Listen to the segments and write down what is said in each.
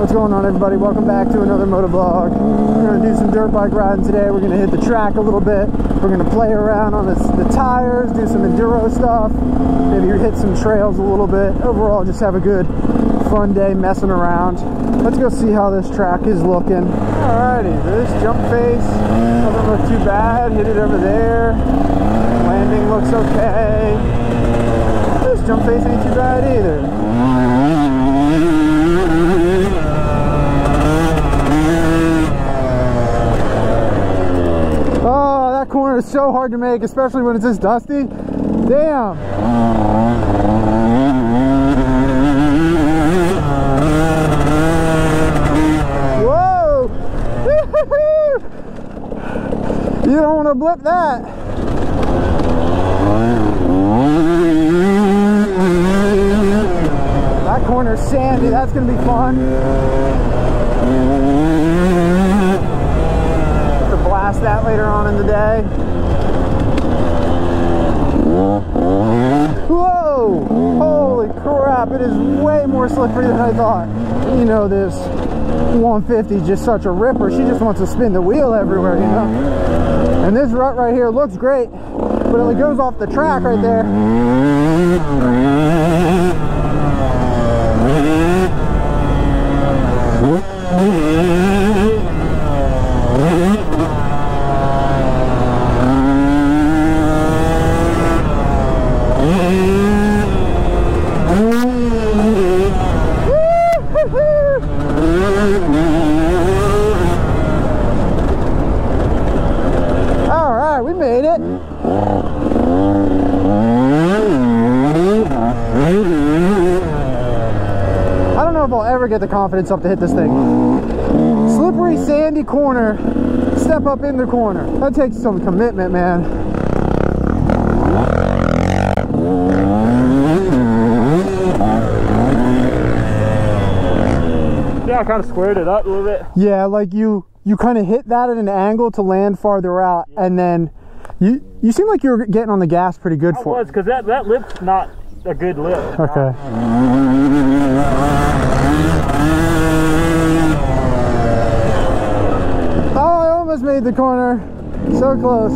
What's going on, everybody? Welcome back to another motovlog. We're going to do some dirt bike riding today. We're going to hit the track a little bit. We're going to play around on the tires, do some enduro stuff, maybe hit some trails a little bit. Overall, just have a good, fun day messing around. Let's go see how this track is looking. Alrighty, this jump face doesn't look too bad. Hit it over there. Landing looks okay. This jump face ain't too bad either. Oh, that corner is so hard to make, especially when it's this dusty. Damn. Whoa. You don't want to blip that. That corner's sandy. That's going to be fun. Blast that later on in the day. Whoa! Holy crap, it is way more slippery than I thought. You know, this 150 is just such a ripper. She just wants to spin the wheel everywhere, you know? And this rut right here looks great, but it goes off the track right there. Alright, we made it. I don't know if I'll ever get the confidence up to hit this thing. Slippery, sandy corner, step up in the corner. That takes some commitment, man. Yeah, I kind of squared it up a little bit. Yeah, like you kind of hit that at an angle to land farther out, yeah. And then you seem like you were getting on the gas pretty good for it. I was, because that lip's not a good lip. Okay. Oh, I almost made the corner. So close.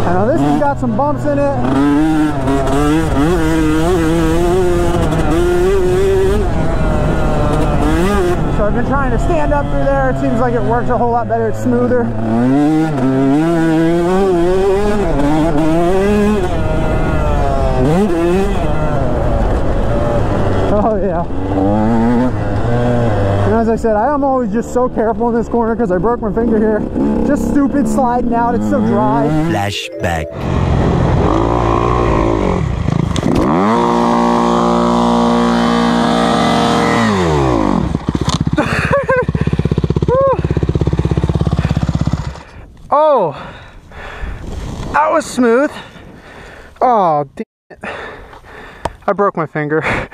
I know this has got some bumps in it. So I've been trying to stand up through there. It seems like it works a whole lot better. It's smoother. Oh yeah. And as I said, I am always just so careful in this corner because I broke my finger here. Just stupid sliding out. It's so dry. Flashback. Oh, that was smooth. Oh, damn it. I broke my finger. I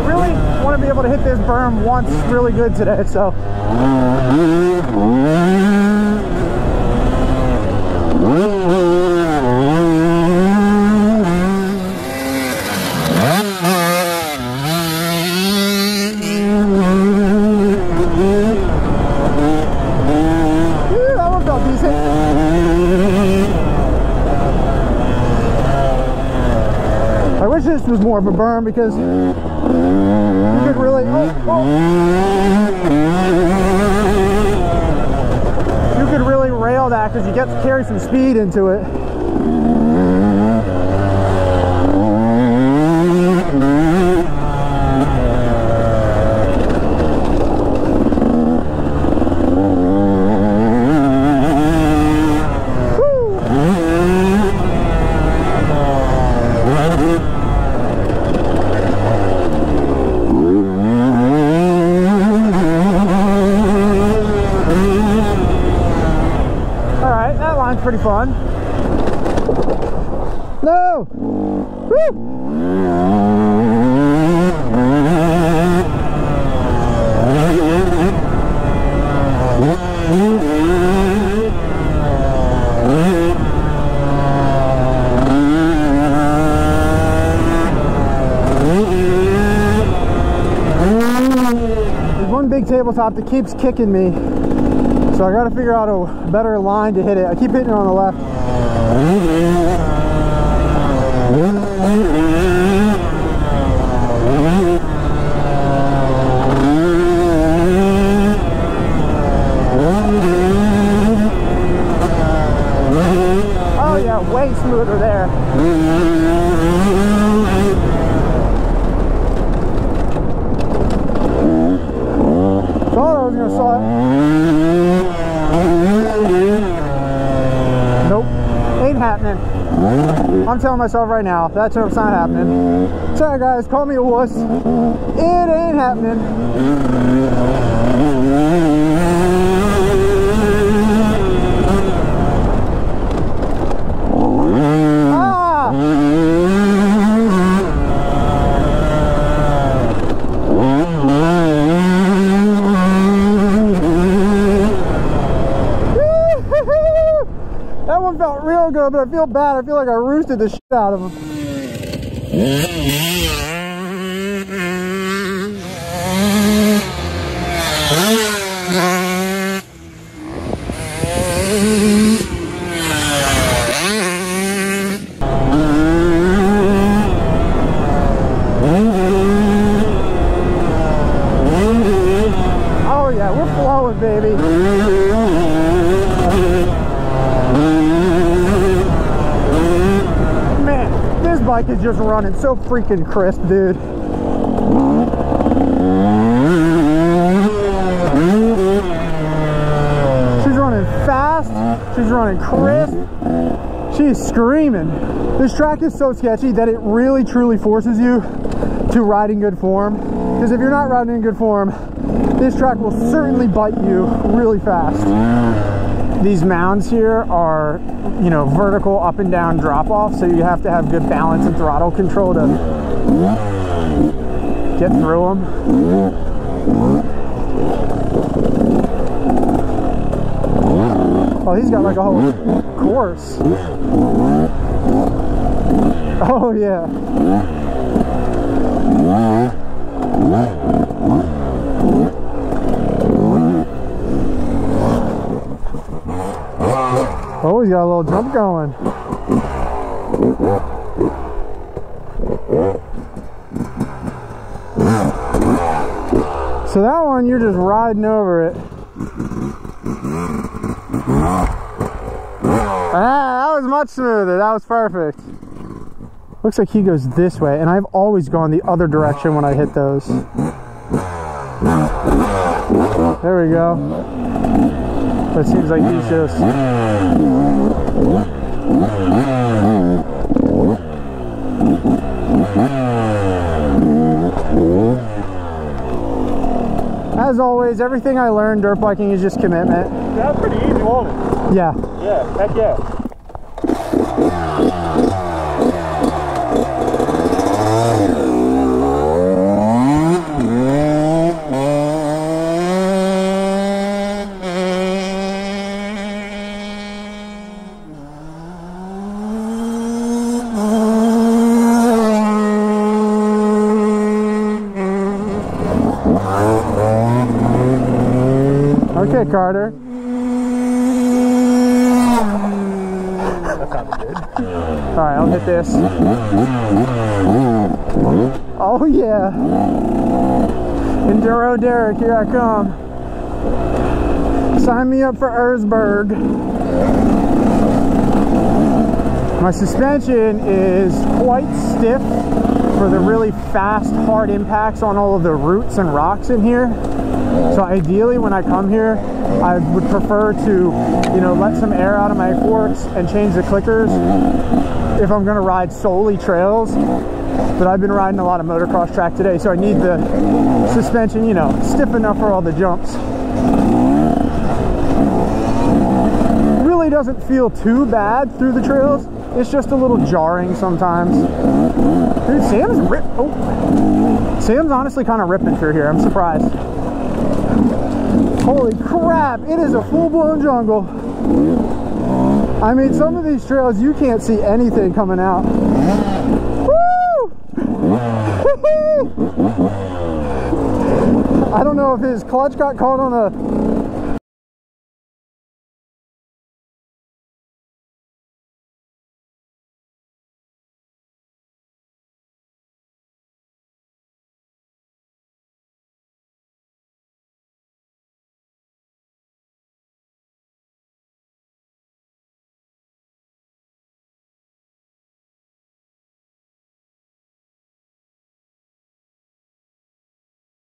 really want to be able to hit this berm once really good today, so. I wish this was more of a berm because you could really, you could really rail that because you get to carry some speed into it. Pretty fun. No! Woo! big tabletop that keeps kicking me. So I got to figure out a better line to hit it. I keep hitting it on the left. Oh yeah, way smoother there. Thought I was gonna slide. Nope, ain't happening. I'm telling myself right now, that turf's not happening. Sorry guys, call me a wuss. It ain't happening. That one felt real good, but I feel bad. I feel like I roosted the shit out of him. Oh yeah, we're flowing, baby. Man, this bike is just running so freaking crisp, dude. She's running fast. She's running crisp. She's screaming. This track is so sketchy that it really truly forces you to ride in good form. Because if you're not riding in good form, this track will certainly bite you really fast. These mounds here are, you know, vertical up and down drop off, so you have to have good balance and throttle control to get through them. Oh, he's got like a whole course. Oh yeah. Oh, he's got a little jump going. So that one, you're just riding over it. Ah, that was much smoother. That was perfect. Looks like he goes this way, and I've always gone the other direction when I hit those. There we go. But it seems like he's just... As always, everything I learned dirt biking is just commitment. That's pretty easy, won't it? Yeah. Yeah, heck yeah. Okay, Carter. That sounded good. Alright, I'll hit this. Oh yeah. Enduro Derek, here I come. Sign me up for Erzberg. My suspension is quite stiff for the really fast, hard impacts on all of the roots and rocks in here. So ideally, when I come here, I would prefer to, you know, let some air out of my forks and change the clickers if I'm going to ride solely trails. But I've been riding a lot of motocross track today, so I need the suspension, you know, stiff enough for all the jumps. Really doesn't feel too bad through the trails. It's just a little jarring sometimes. Dude, Sam's honestly kind of ripping through here. I'm surprised. Holy crap, it is a full-blown jungle. I mean, some of these trails, you can't see anything coming out. Woo! I don't know if his clutch got caught on a